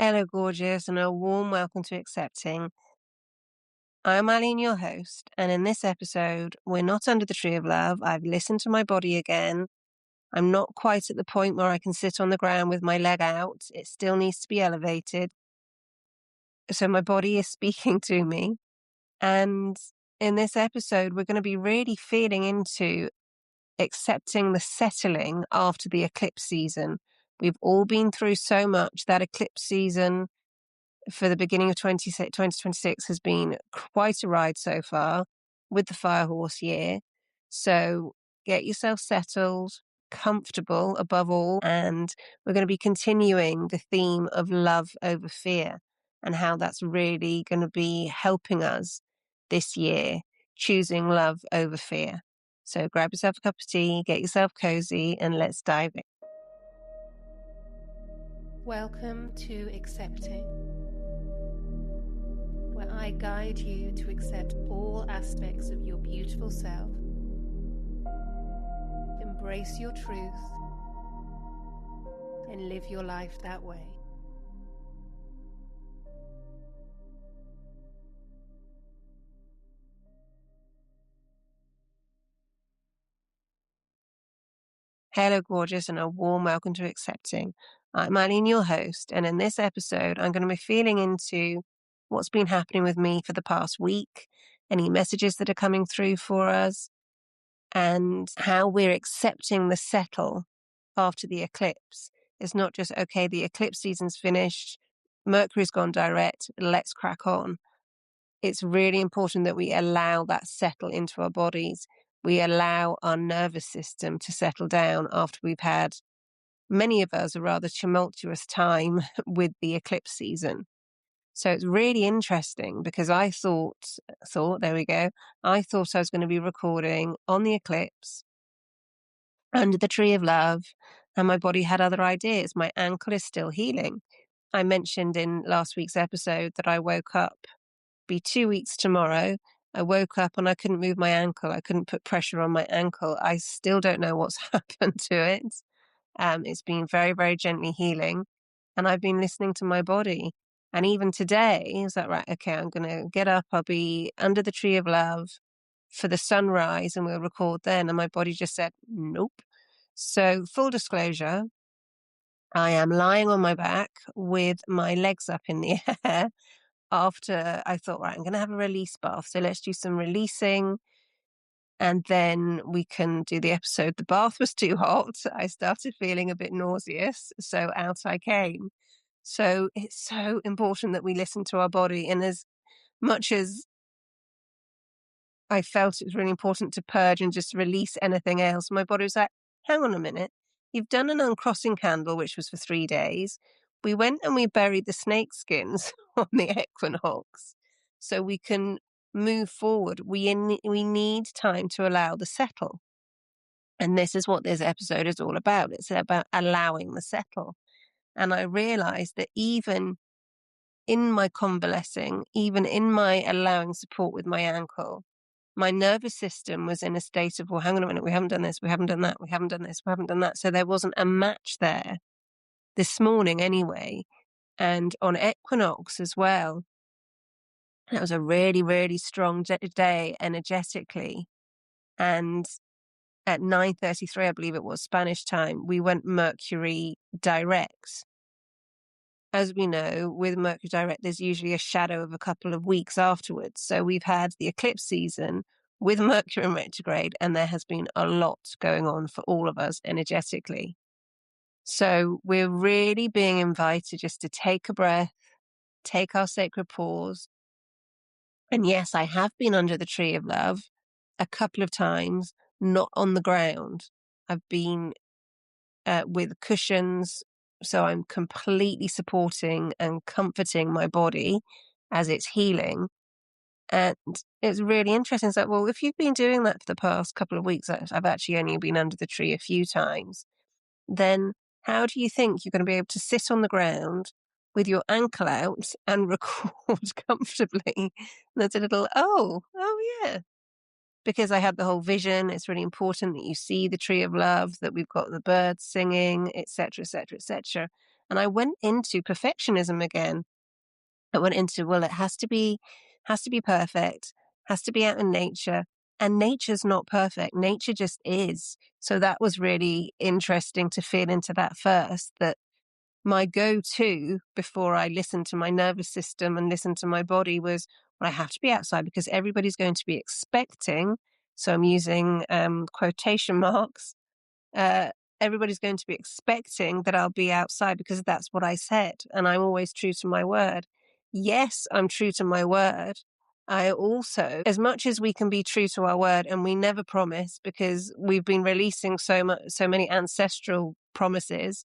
Hello, gorgeous, and a warm welcome to Accepting. I'm Aline, your host, and in this episode, we're not under the tree of love. I've listened to my body again. I'm not quite at the point where I can sit on the ground with my leg out. It still needs to be elevated. So my body is speaking to me. And in this episode, we're going to be really feeling into accepting the settling after the eclipse season. We've all been through so much. That eclipse season for the beginning of 2026 has been quite a ride so far with the Fire Horse year. So get yourself settled, comfortable above all, and we're going to be continuing the theme of love over fear and how that's really going to be helping us this year, choosing love over fear. So grab yourself a cup of tea, get yourself cozy, and let's dive in. Welcome to Accepting, where I guide you to accept all aspects of your beautiful self, embrace your truth, and live your life that way. Hello, gorgeous, and a warm welcome to Accepting. I'm Aline, your host, and in this episode, I'm going to be feeling into what's been happening with me for the past week, any messages that are coming through for us, and how we're accepting the settle after the eclipse. It's not just, okay, the eclipse season's finished, Mercury's gone direct, let's crack on. It's really important that we allow that settle into our bodies. We allow our nervous system to settle down after we've had, many of us, a rather tumultuous time with the eclipse season. So it's really interesting because I thought, there we go, I thought I was going to be recording on the eclipse, under the tree of love, and my body had other ideas. My ankle is still healing. I mentioned in last week's episode that I woke up, be 2 weeks tomorrow. I woke up and I couldn't move my ankle. I couldn't put pressure on my ankle. I still don't know what's happened to it. It's been very, very gently healing. And I've been listening to my body. And even today, is that right? Okay, I'm going to get up. I'll be under the tree of love for the sunrise and we'll record then. And my body just said, nope. So full disclosure, I am lying on my back with my legs up in the air. After I thought, right, I'm going to have a release bath. So let's do some releasing and then we can do the episode. The bath was too hot. I started feeling a bit nauseous. So out I came. So it's so important that we listen to our body. And as much as I felt it was really important to purge and just release anything else, my body was like, hang on a minute. You've done an uncrossing candle, which was for 3 days. We went and we buried the snakeskins on the equinox so we can move forward. We need time to allow the settle. And this is what this episode is all about. It's about allowing the settle. And I realized that even in my convalescing, even in my allowing support with my ankle, my nervous system was in a state of, well, hang on a minute, we haven't done this, we haven't done that, we haven't done this, we haven't done that. So there wasn't a match there this morning anyway. And on equinox as well, that was a really, really strong day energetically. And at 9:33, I believe it was Spanish time, we went Mercury direct. As we know, with Mercury direct, there's usually a shadow of a couple of weeks afterwards. So we've had the eclipse season with Mercury in retrograde, and there has been a lot going on for all of us energetically. So we're really being invited just to take a breath, take our sacred pause. And yes, I have been under the tree of love a couple of times, not on the ground. I've been with cushions. So I'm completely supporting and comforting my body as it's healing. And it's really interesting. It's like, well, if you've been doing that for the past couple of weeks, I've actually only been under the tree a few times, then how do you think you're going to be able to sit on the ground with your ankle out and record comfortably? And there's a little, oh yeah. Because I had the whole vision, it's really important that you see the tree of love, that we've got the birds singing, etc., etc., etc. And I went into perfectionism again. I went into, well, it has to be perfect, has to be out in nature. And nature's not perfect. Nature just is. So that was really interesting to feel into that first, that my go-to before I listened to my nervous system and listened to my body was, well, I have to be outside because everybody's going to be expecting. So I'm using quotation marks. Uh, Everybody's going to be expecting that I'll be outside because that's what I said. And I'm always true to my word. Yes, I'm true to my word. I also, as much as we can be true to our word, and we never promise because we've been releasing so many ancestral promises,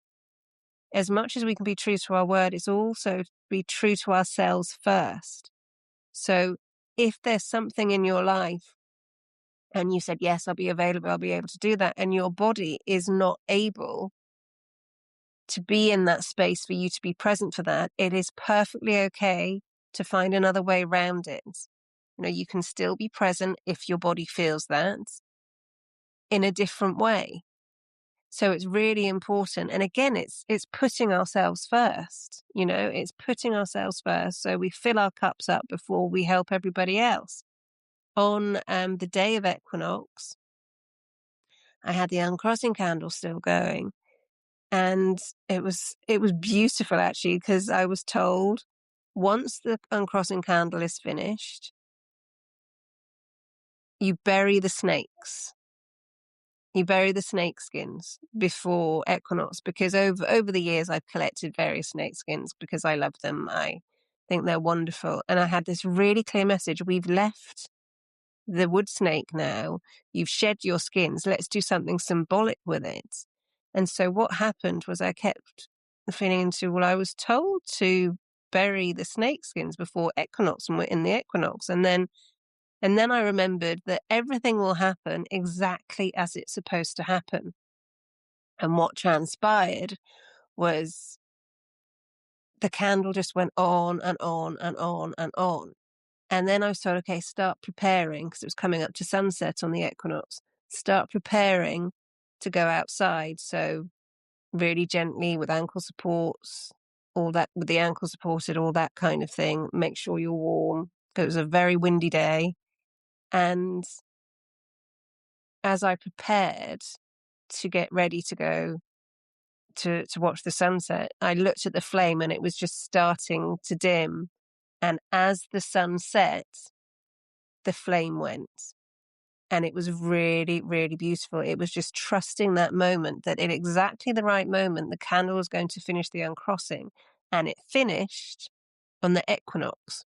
as much as we can be true to our word, it's also to be true to ourselves first. So if there's something in your life and you said, yes, I'll be available, I'll be able to do that, and your body is not able to be in that space for you to be present for that, it is perfectly okay to find another way around it. You know, you can still be present if your body feels that in a different way. So it's really important. And again, it's putting ourselves first, you know, it's putting ourselves first. So we fill our cups up before we help everybody else. On the day of equinox, I had the uncrossing candle still going. And it was beautiful actually, because I was told once the uncrossing candle is finished, you bury the snakes. You bury the snakeskins before equinox, because over the years I've collected various snakeskins because I love them. I think they're wonderful. And I had this really clear message. We've left the wood snake now. You've shed your skins. Let's do something symbolic with it. And so what happened was I kept feeling into, well, I was told to bury the snake skins before equinox, and we're in the equinox. And then I remembered that everything will happen exactly as it's supposed to happen. And what transpired was the candle just went on and on and on and on. And then I was told, okay, start preparing, because it was coming up to sunset on the equinox. Start preparing to go outside. So really gently with ankle supports, all that, with the ankle supported, all that kind of thing. Make sure you're warm, because it was a very windy day. And as I prepared to get ready to go to watch the sunset, I looked at the flame and it was just starting to dim. And as the sun set, the flame went. And it was really, really beautiful. It was just trusting that moment, that at exactly the right moment, the candle was going to finish the uncrossing. And it finished on the equinox.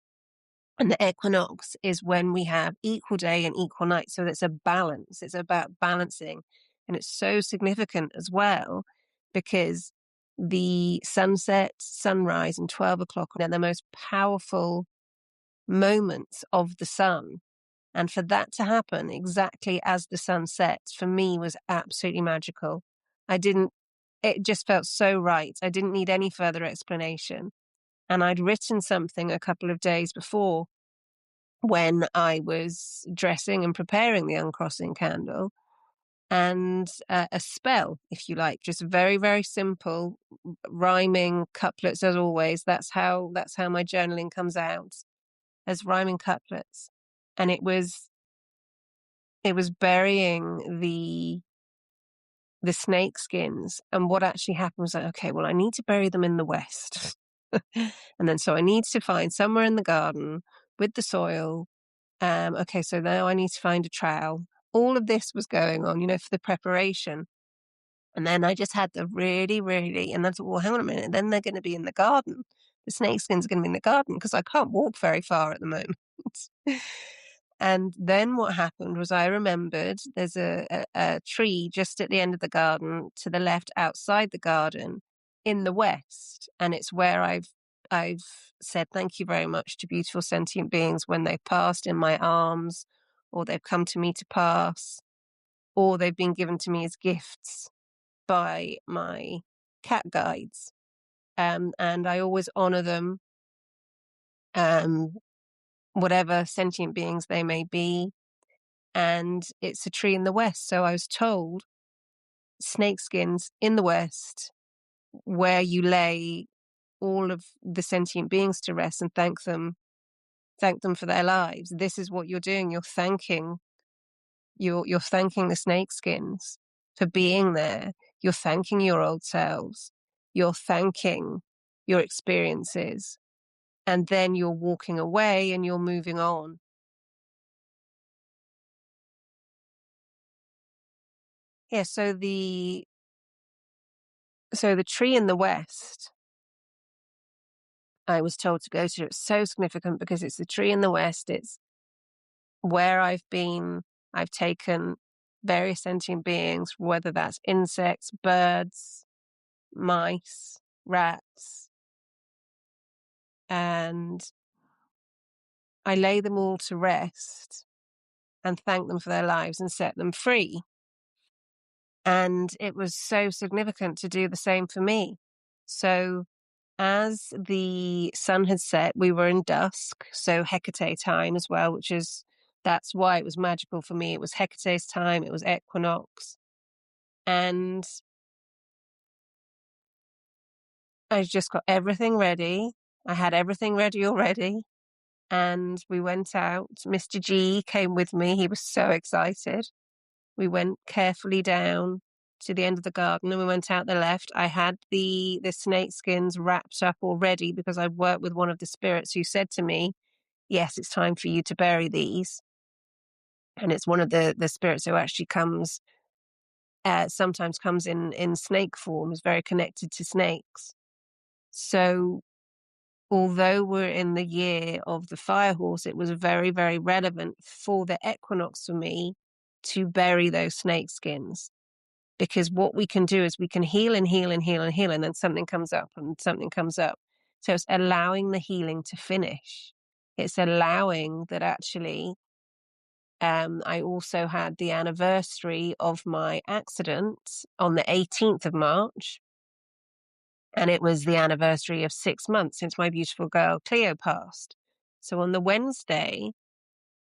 And the equinox is when we have equal day and equal night. So it's a balance. It's about balancing. And it's so significant as well, because the sunset, sunrise, and 12 o'clock are the most powerful moments of the sun. And for that to happen exactly as the sun sets, for me, was absolutely magical. It just felt so right. I didn't need any further explanation. And I'd written something a couple of days before when I was dressing and preparing the uncrossing candle, and a spell, if you like, just very, very simple, rhyming couplets as always. That's how my journaling comes out, as rhyming couplets. And it was burying the snake skins. And what actually happened was like, okay, well, I need to bury them in the west. And then so I need to find somewhere in the garden with the soil. Okay, so now I need to find a trowel. All of this was going on, you know, for the preparation. And then I just had the really, really, and I thought, well, hang on a minute, then they're going to be in the garden. The snakeskins are going to be in the garden because I can't walk very far at the moment. And then what happened was I remembered there's a tree just at the end of the garden to the left outside the garden in the west. And it's where I've said thank you very much to beautiful sentient beings when they've passed in my arms, or they've come to me to pass, or they've been given to me as gifts by my cat guides. And I always honor them, um, whatever sentient beings they may be. And it's a tree in the west. So I was told snakeskins in the west, where you lay all of the sentient beings to rest and thank them for their lives. This is what you're doing. You're thanking the snakeskins for being there. You're thanking your old selves. You're thanking your experiences. And then you're walking away and you're moving on. Yeah, so the tree in the west, I was told to go to. It's so significant because it's the tree in the west. It's where I've been. I've taken various sentient beings, whether that's insects, birds, mice, rats, and I lay them all to rest and thank them for their lives and set them free. And it was so significant to do the same for me. So as the sun had set, we were in dusk, so Hecate time as well, that's why it was magical for me. It was Hecate's time, it was equinox. And I just got everything ready. I had everything ready already. And we went out. Mr. G came with me. He was so excited. We went carefully down to the end of the garden and we went out the left. I had the snake skins wrapped up already because I worked with one of the spirits who said to me, yes, it's time for you to bury these. And it's one of the spirits who actually sometimes comes in snake form, is very connected to snakes. So although we're in the year of the fire horse, it was very, very relevant for the equinox for me to bury those snake skins. Because what we can do is we can heal and heal and heal and heal, and then something comes up and something comes up. So it's allowing the healing to finish. It's allowing that actually, I also had the anniversary of my accident on the 18th of March. And it was the anniversary of 6 months since my beautiful girl Cleo passed. So on the Wednesday,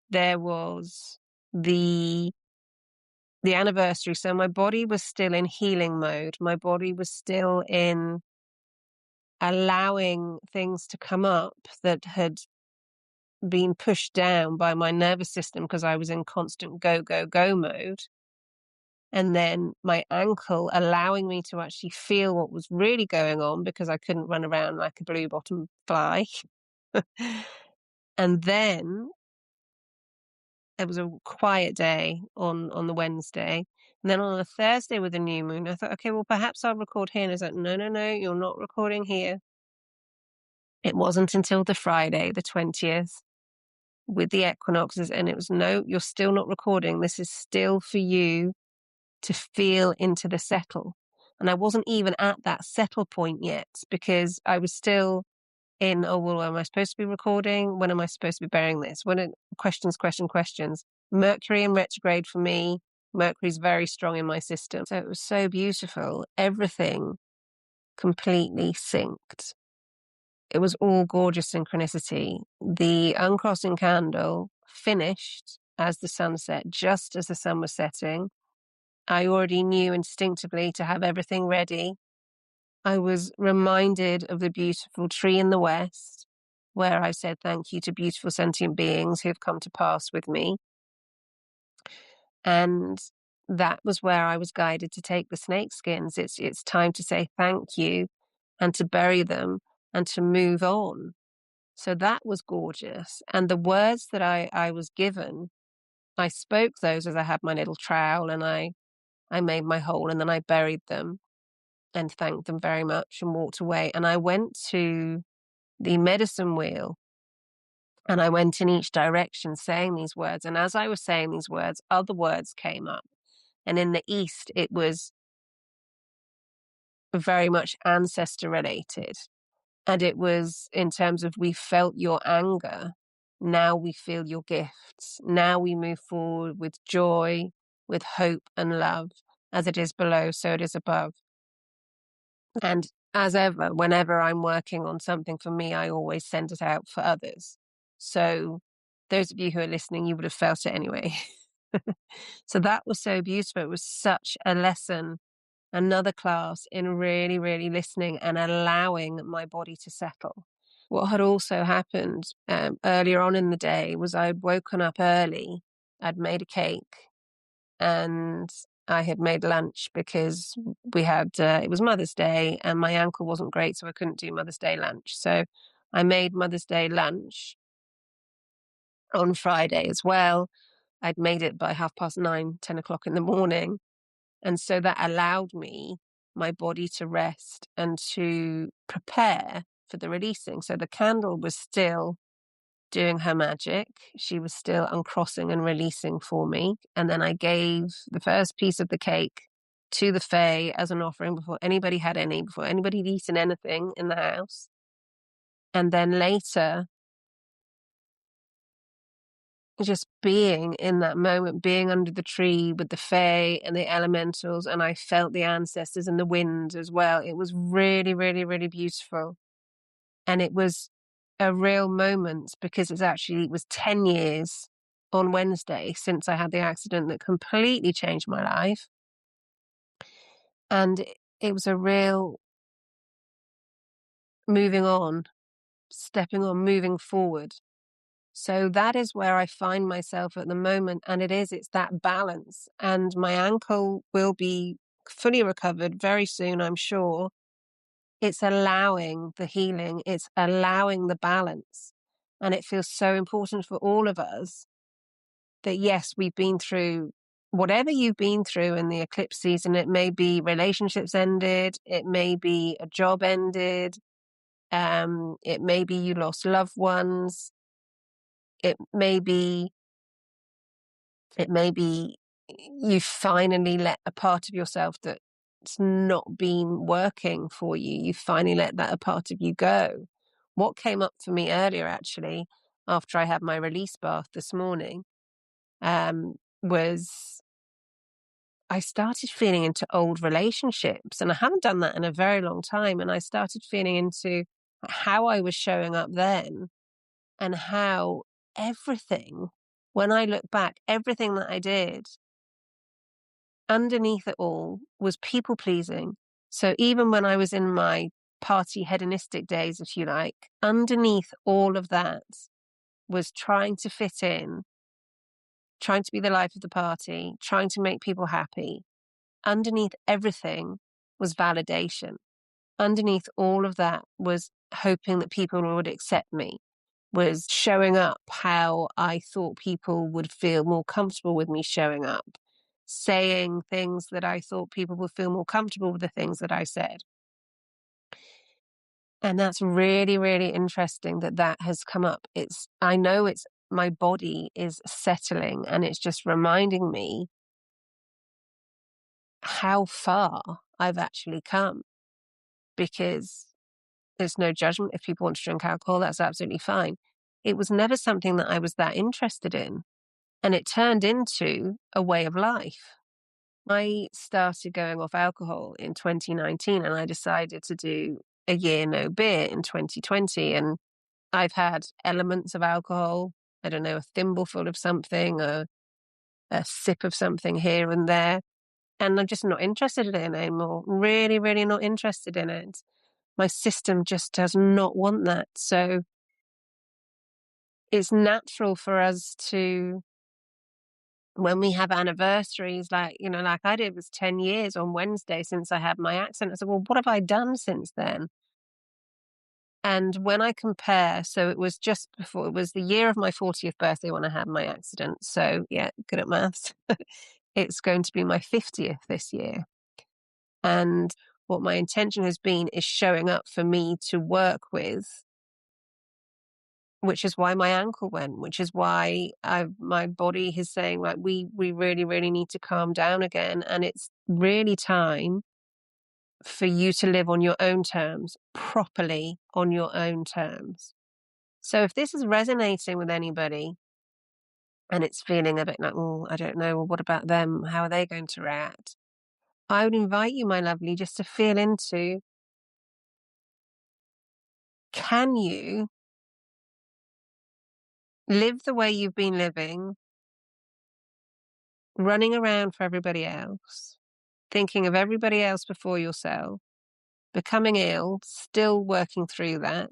there was the anniversary. So my body was still in healing mode. My body was still in allowing things to come up that had been pushed down by my nervous system because I was in constant go, go, go mode. And then my ankle allowing me to actually feel what was really going on because I couldn't run around like a blue bottom fly. And then it was a quiet day on the Wednesday. And then on a Thursday with a new moon, I thought, okay, well, perhaps I'll record here. And I was like, no, no, no, you're not recording here. It wasn't until the Friday, the 20th, with the equinoxes. And it was, no, you're still not recording. This is still for you to feel into the settle. And I wasn't even at that settle point yet because I was still in, oh, well, am I supposed to be recording? When am I supposed to be burying this? Questions. Mercury in retrograde for me. Mercury's very strong in my system. So it was so beautiful. Everything completely synced. It was all gorgeous synchronicity. The uncrossing candle finished as the sun set, just as the sun was setting. I already knew instinctively to have everything ready. I was reminded of the beautiful tree in the west, where I said thank you to beautiful sentient beings who have come to pass with me. And that was where I was guided to take the snake skins. It's time to say thank you and to bury them and to move on. So that was gorgeous. And the words that I was given, I spoke those as I had my little trowel and I made my hole and then I buried them and thanked them very much and walked away. And I went to the medicine wheel and I went in each direction saying these words. And as I was saying these words, other words came up. And in the East, it was very much ancestor related. And it was in terms of we felt your anger. Now we feel your gifts. Now we move forward with joy, with hope and love. As it is below, so it is above. And as ever, whenever I'm working on something for me, I always send it out for others. So those of you who are listening, you would have felt it anyway. So that was so beautiful. It was such a lesson another class in really, really listening and allowing my body to settle. What had also happened earlier on in the day was I'd woken up early. I'd made a cake and I had made lunch because we had, it was Mother's Day and my ankle wasn't great, so I couldn't do Mother's Day lunch. So I made Mother's Day lunch on Friday as well. I'd made it by 9:30, 10 o'clock in the morning. And so that allowed me, my body to rest and to prepare for the releasing. So the candle was still doing her magic. She was still uncrossing and releasing for me. And then I gave the first piece of the cake to the Fae as an offering before anybody had any, before anybody had eaten anything in the house. And then later, just being in that moment, being under the tree with the Fae and the elementals, and I felt the ancestors and the wind as well. It was really, really, really beautiful. And it was a real moment because it was 10 years on Wednesday since I had the accident that completely changed my life. And it was a real moving on, stepping on, moving forward. So that is where I find myself at the moment. And it's that balance. And my ankle will be fully recovered very soon, I'm sure. It's allowing the healing, it's allowing the balance. And it feels so important for all of us that, yes, we've been through whatever you've been through in the eclipse season. It may be relationships ended, it may be a job ended, it may be you lost loved ones, it may be you finally let a part of yourself that's not been working for you. You finally let that a part of you go. What came up for me earlier, actually, after I had my release bath this morning, was I started feeling into old relationships, and I haven't done that in a very long time. And I started feeling into how I was showing up then and how everything, when I look back, everything that I did underneath it all was people pleasing. So even when I was in my party hedonistic days, if you like, underneath all of that was trying to fit in, trying to be the life of the party, trying to make people happy. Underneath everything was validation. Underneath all of that was hoping that people would accept me, was showing up how I thought people would feel more comfortable with me showing up, saying things that I thought people would feel more comfortable with the things that I said. And that's really, really interesting that has come up. I know my body is settling and it's just reminding me how far I've actually come, because there's no judgment. If people want to drink alcohol, that's absolutely fine. It was never something that I was that interested in. And it turned into a way of life. I started going off alcohol in 2019 and I decided to do a year no beer in 2020. And I've had elements of alcohol, I don't know, a thimbleful of something, a sip of something here and there. And I'm just not interested in it anymore. Really, really not interested in it. My system just does not want that. So it's natural for us to, when we have anniversaries, like, like I did, it was 10 years on Wednesday since I had my accident. I said, well, what have I done since then? And when I compare, so it was just before, it was the year of my 40th birthday when I had my accident. So yeah, good at maths. It's going to be my 50th this year. And what my intention has been is showing up for me to work with, which is why my ankle went, which is why my body is saying, like, we really, really need to calm down again. And it's really time for you to live on your own terms, properly on your own terms. So if this is resonating with anybody and it's feeling a bit like, oh, I don't know, well, what about them? How are they going to react? I would invite you, my lovely, just to feel into, can you live the way you've been living, running around for everybody else, thinking of everybody else before yourself, becoming ill, still working through that,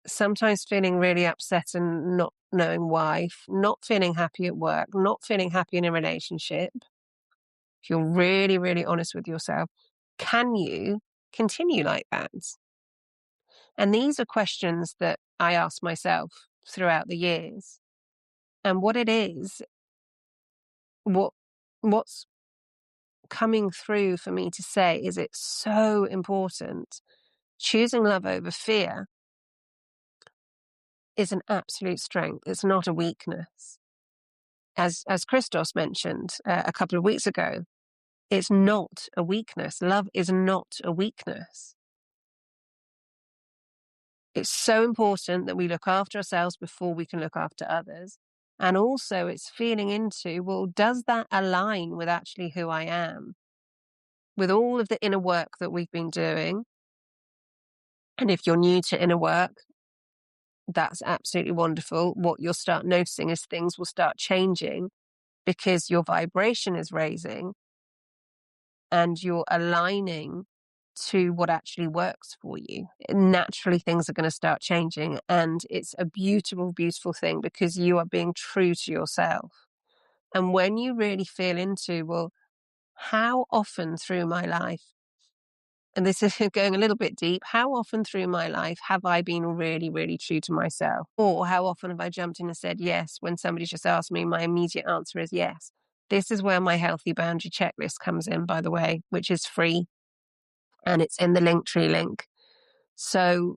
sometimes feeling really upset and not knowing why, not feeling happy at work, not feeling happy in a relationship, if you're really, really honest with yourself, can you continue like that? And these are questions that I ask myself throughout the years. And what it is, what what's coming through for me to say is it's so important. Choosing love over fear is an absolute strength. It's not a weakness. As Christos mentioned a couple of weeks ago, it's not a weakness. Love is not a weakness. It's so important that we look after ourselves before we can look after others. And also it's feeling into, well, does that align with actually who I am? With all of the inner work that we've been doing. And if you're new to inner work, that's absolutely wonderful. What you'll start noticing is things will start changing because your vibration is raising and you're aligning to what actually works for you. Naturally, things are going to start changing. And it's a beautiful, beautiful thing because you are being true to yourself. And when you really feel into, well, how often through my life, and this is going a little bit deep, how often through my life have I been really, really true to myself? Or how often have I jumped in and said yes when somebody's just asked me? My immediate answer is yes. This is where my healthy boundary checklist comes in, by the way, which is free and it's in the Linktree link. So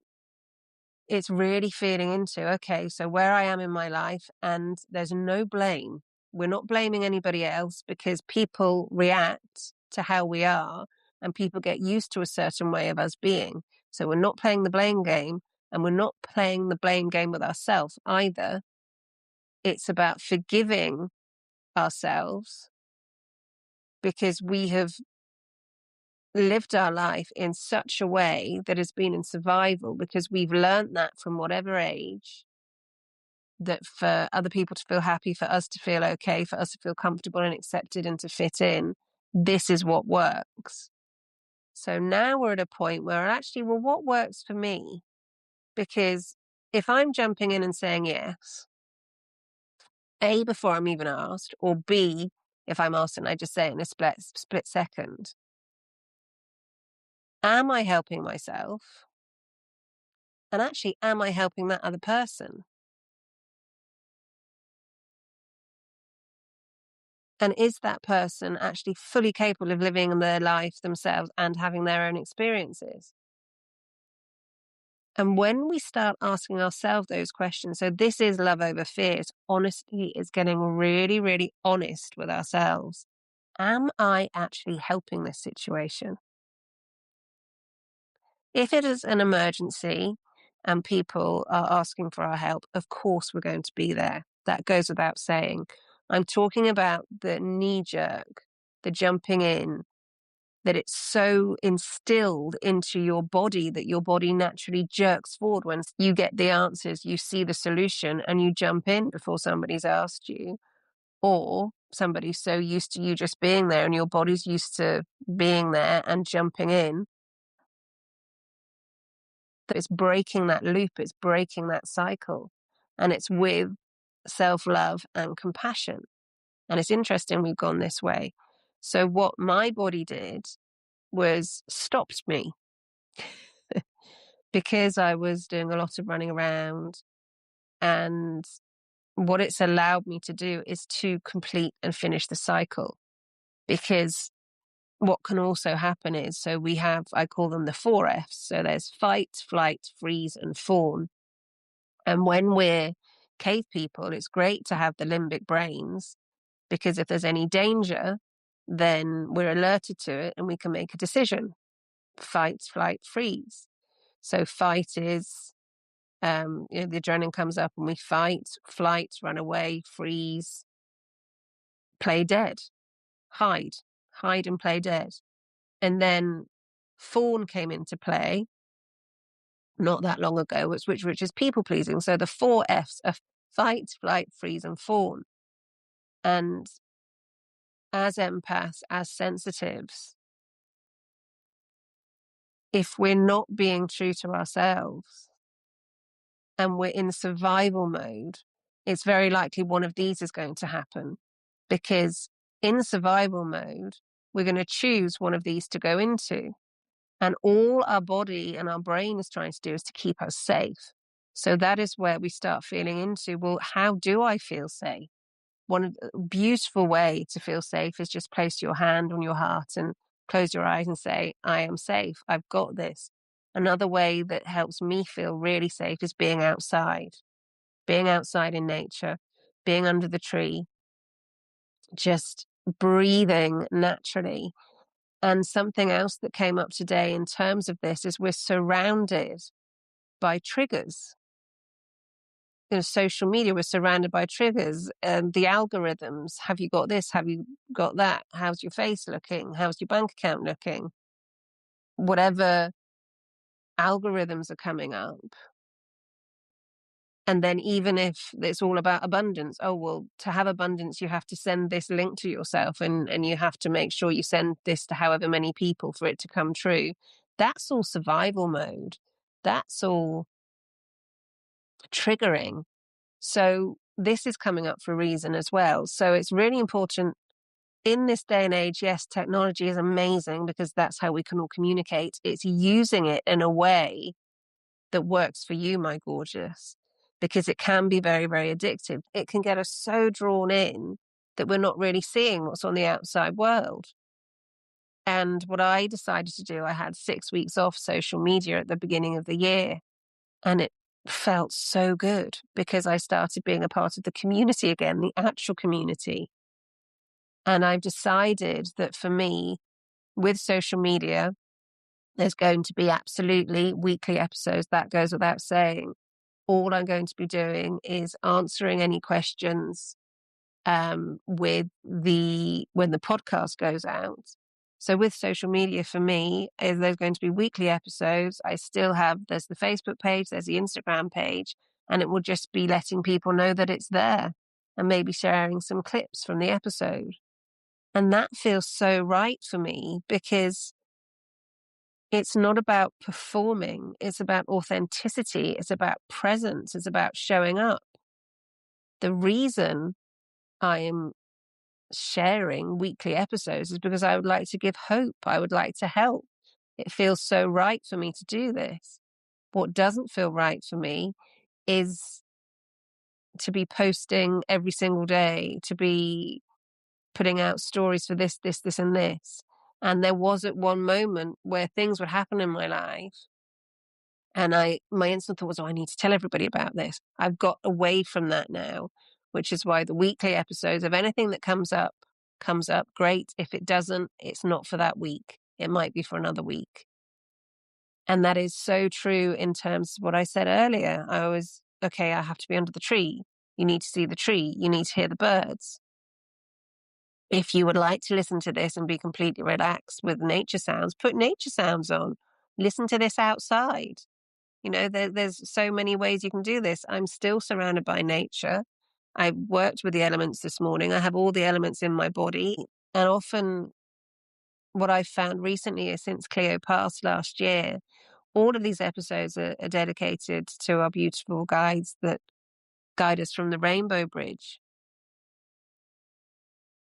it's really feeling into, okay, so where I am in my life, and there's no blame. We're not blaming anybody else because people react to how we are and people get used to a certain way of us being. So we're not playing the blame game and we're not playing the blame game with ourselves either. It's about forgiving ourselves because we have lived our life in such a way that has been in survival because we've learned that from whatever age, that for other people to feel happy, for us to feel okay, for us to feel comfortable and accepted and to fit in, this is what works. So now we're at a point where actually, well, what works for me? Because if I'm jumping in and saying yes, A, before I'm even asked, or B, if I'm asked and I just say it in a split second, am I helping myself? And actually, am I helping that other person? And is that person actually fully capable of living their life themselves and having their own experiences? And when we start asking ourselves those questions, so this is love over fear, honesty is getting really, really honest with ourselves. Am I actually helping this situation? If it is an emergency and people are asking for our help, of course we're going to be there. That goes without saying. I'm talking about the knee jerk, the jumping in, that it's so instilled into your body that your body naturally jerks forward when you get the answers, you see the solution, and you jump in before somebody's asked you. Or somebody's so used to you just being there and your body's used to being there and jumping in that it's breaking that loop, it's breaking that cycle. And it's with self-love and compassion. And it's interesting we've gone this way. So what my body did was stopped me because I was doing a lot of running around. And what it's allowed me to do is to complete and finish the cycle. Because what can also happen is, so we have, I call them the 4Fs. So there's fight, flight, freeze, and fawn. And when we're cave people, it's great to have the limbic brains because if there's any danger, then we're alerted to it and we can make a decision. Fight, flight, freeze. So fight is, the adrenaline comes up and we fight, flight, run away, freeze, play dead, hide and play dead. And then fawn came into play not that long ago, which is people pleasing. So the 4Fs are fight, flight, freeze, and fawn. And as empaths, as sensitives, if we're not being true to ourselves and we're in survival mode, it's very likely one of these is going to happen, because in survival mode, we're going to choose one of these to go into. And all our body and our brain is trying to do is to keep us safe. So that is where we start feeling into, well, how do I feel safe? One beautiful way to feel safe is just place your hand on your heart and close your eyes and say, I am safe. I've got this. Another way that helps me feel really safe is being outside in nature, being under the tree, just breathing naturally. And something else that came up today in terms of this is we're surrounded by triggers. You know, social media, we're surrounded by triggers. The algorithms, have you got this? Have you got that? How's your face looking? How's your bank account looking? Whatever algorithms are coming up. And then even if it's all about abundance, oh, well, to have abundance, you have to send this link to yourself and you have to make sure you send this to however many people for it to come true. That's all survival mode. That's all triggering. So this is coming up for a reason as well. So it's really important in this day and age. Yes, technology is amazing because that's how we can all communicate. It's using it in a way that works for you, my gorgeous, because it can be very, very addictive. It can get us so drawn in that we're not really seeing what's on the outside world. And what I decided to do, I had 6 weeks off social media at the beginning of the year, and it felt so good because I started being a part of the community again, the actual community. And I've decided that for me, with social media, there's going to be absolutely weekly episodes. That goes without saying. All I'm going to be doing is answering any questions with when the podcast goes out. So with social media for me, there's going to be weekly episodes. There's the Facebook page, there's the Instagram page, and it will just be letting people know that it's there and maybe sharing some clips from the episode. And that feels so right for me because it's not about performing. It's about authenticity. It's about presence. It's about showing up. The reason I am sharing weekly episodes is because I would like to give hope. I would like to help. It feels so right for me to do this. What doesn't feel right for me is to be posting every single day, to be putting out stories for this, this, this, and this. And there was at one moment where things would happen in my life. And my instant thought was, oh, I need to tell everybody about this. I've got away from that now, which is why the weekly episodes of anything that comes up, great. If it doesn't, it's not for that week. It might be for another week. And that is so true in terms of what I said earlier. I have to be under the tree. You need to see the tree. You need to hear the birds. If you would like to listen to this and be completely relaxed with nature sounds, put nature sounds on. Listen to this outside. You know, there's so many ways you can do this. I'm still surrounded by nature. I worked with the elements this morning. I have all the elements in my body. And often what I've found recently is since Cleo passed last year, all of these episodes are dedicated to our beautiful guides that guide us from the Rainbow Bridge.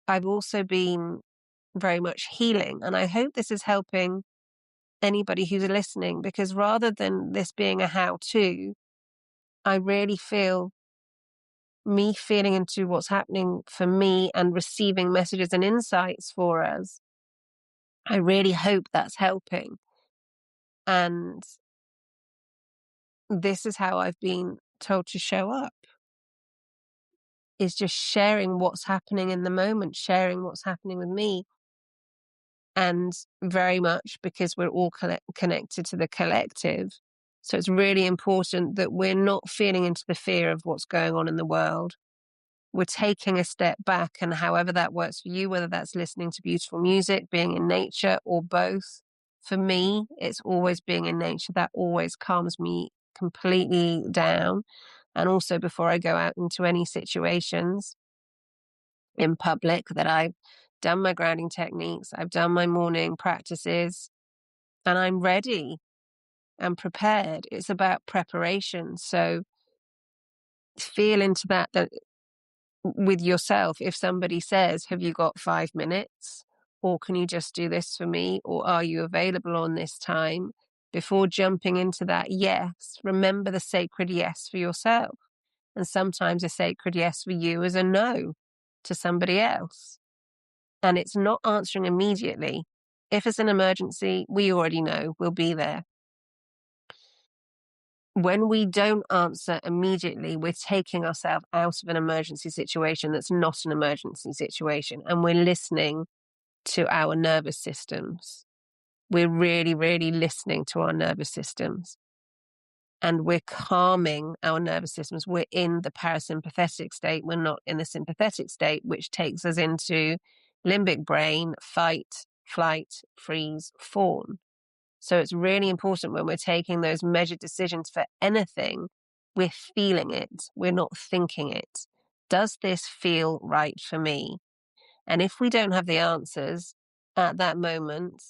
I've also been very much healing, and I hope this is helping anybody who's listening, because rather than this being a how-to, I really feel me feeling into what's happening for me and receiving messages and insights for us. I really hope that's helping. And this is how I've been told to show up, is just sharing what's happening in the moment, sharing what's happening with me. And very much because we're all connected to the collective. So it's really important that we're not feeling into the fear of what's going on in the world. We're taking a step back, and however that works for you, whether that's listening to beautiful music, being in nature, or both. For me, it's always being in nature. That always calms me completely down. And also before I go out into any situations in public that I done my grounding techniques, I've done my morning practices, and I'm ready and prepared. It's about preparation. So feel into that with yourself. If somebody says, have you got 5 minutes? Or can you just do this for me? Or are you available on this time? Before jumping into that yes, remember the sacred yes for yourself. And sometimes a sacred yes for you is a no to somebody else. And it's not answering immediately. If it's an emergency, we already know we'll be there. When we don't answer immediately, we're taking ourselves out of an emergency situation that's not an emergency situation, and we're listening to our nervous systems. We're really, really listening to our nervous systems, and we're calming our nervous systems. We're in the parasympathetic state. We're not in the sympathetic state, which takes us into limbic brain, fight, flight, freeze, fawn. So it's really important when we're taking those measured decisions for anything, we're feeling it. We're not thinking it. Does this feel right for me? And if we don't have the answers at that moment,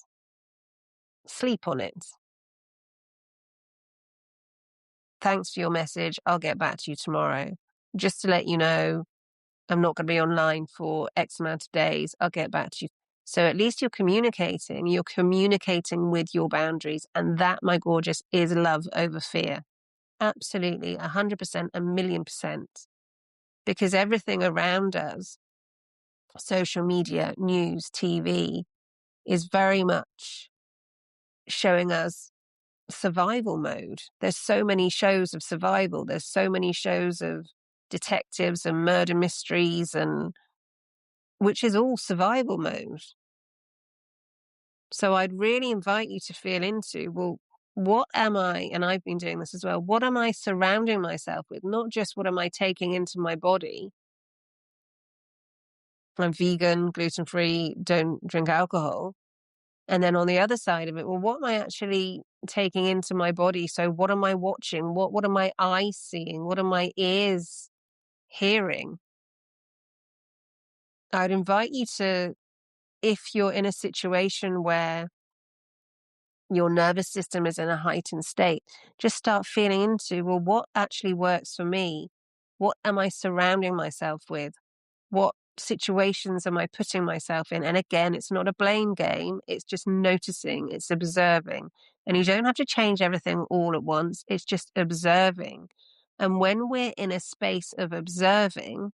sleep on it. Thanks for your message. I'll get back to you tomorrow. Just to let you know, I'm not going to be online for X amount of days. I'll get back to you. So at least you're communicating with your boundaries. And that, my gorgeous, is love over fear. Absolutely, 100%, a million percent. Because everything around us, social media, news, TV, is very much showing us survival mode. There's so many shows of survival. There's so many shows of detectives and murder mysteries, and which is all survival mode. So I'd really invite you to feel into, well, what am I, and I've been doing this as well, what am I surrounding myself with? Not just what am I taking into my body. I'm vegan, gluten-free, don't drink alcohol. And then on the other side of it, well, what am I actually taking into my body? So what am I watching? What are my eyes seeing? What are my ears hearing? I'd invite you to, if you're in a situation where your nervous system is in a heightened state, just start feeling into, well, what actually works for me? What am I surrounding myself with? What situations am I putting myself in? And again, it's not a blame game. It's just noticing, it's observing. And you don't have to change everything all at once. It's just observing. And when we're in a space of observing,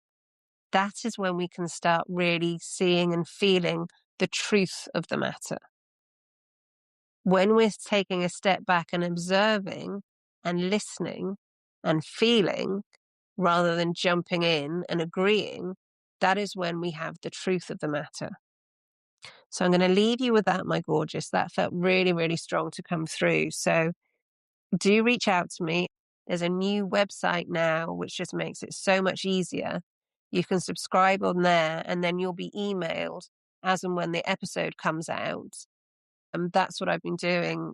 that is when we can start really seeing and feeling the truth of the matter. When we're taking a step back and observing and listening and feeling, rather than jumping in and agreeing, that is when we have the truth of the matter. So I'm going to leave you with that, my gorgeous. That felt really, really strong to come through. So do reach out to me. There's a new website now, which just makes it so much easier. You can subscribe on there, and then you'll be emailed as and when the episode comes out. And that's what I've been doing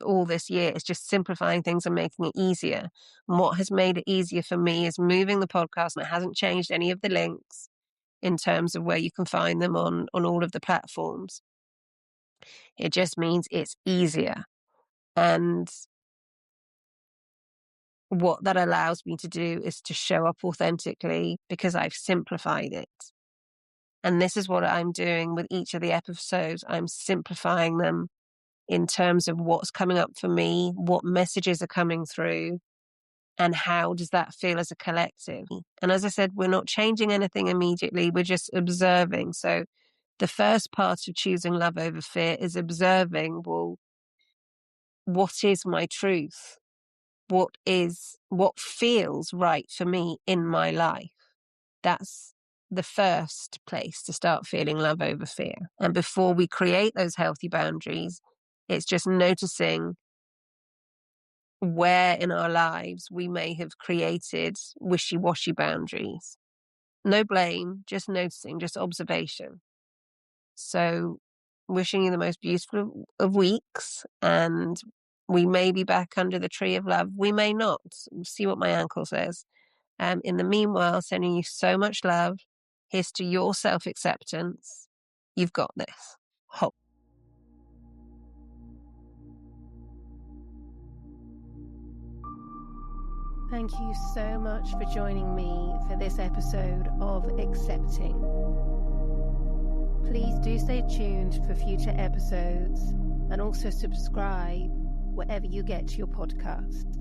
all this year, is just simplifying things and making it easier. And what has made it easier for me is moving the podcast, and it hasn't changed any of the links in terms of where you can find them on all of the platforms. It just means it's easier. And what that allows me to do is to show up authentically, because I've simplified it. And this is what I'm doing with each of the episodes. I'm simplifying them in terms of what's coming up for me, what messages are coming through, and how does that feel as a collective. And as I said, we're not changing anything immediately. We're just observing. So the first part of choosing love over fear is observing, well, what is my truth? What feels right for me in my life? That's the first place to start feeling love over fear. And before we create those healthy boundaries, it's just noticing where in our lives we may have created wishy-washy boundaries. No blame, just noticing, just observation. So wishing you the most beautiful of weeks, and we may be back under the tree of love. We may not. We'll see what my ankle says. In the meanwhile, sending you so much love. Here's to your self-acceptance, You've got this. Hold. Thank you so much for joining me for this episode of Accepting. Please do stay tuned for future episodes and also subscribe wherever you get your podcasts.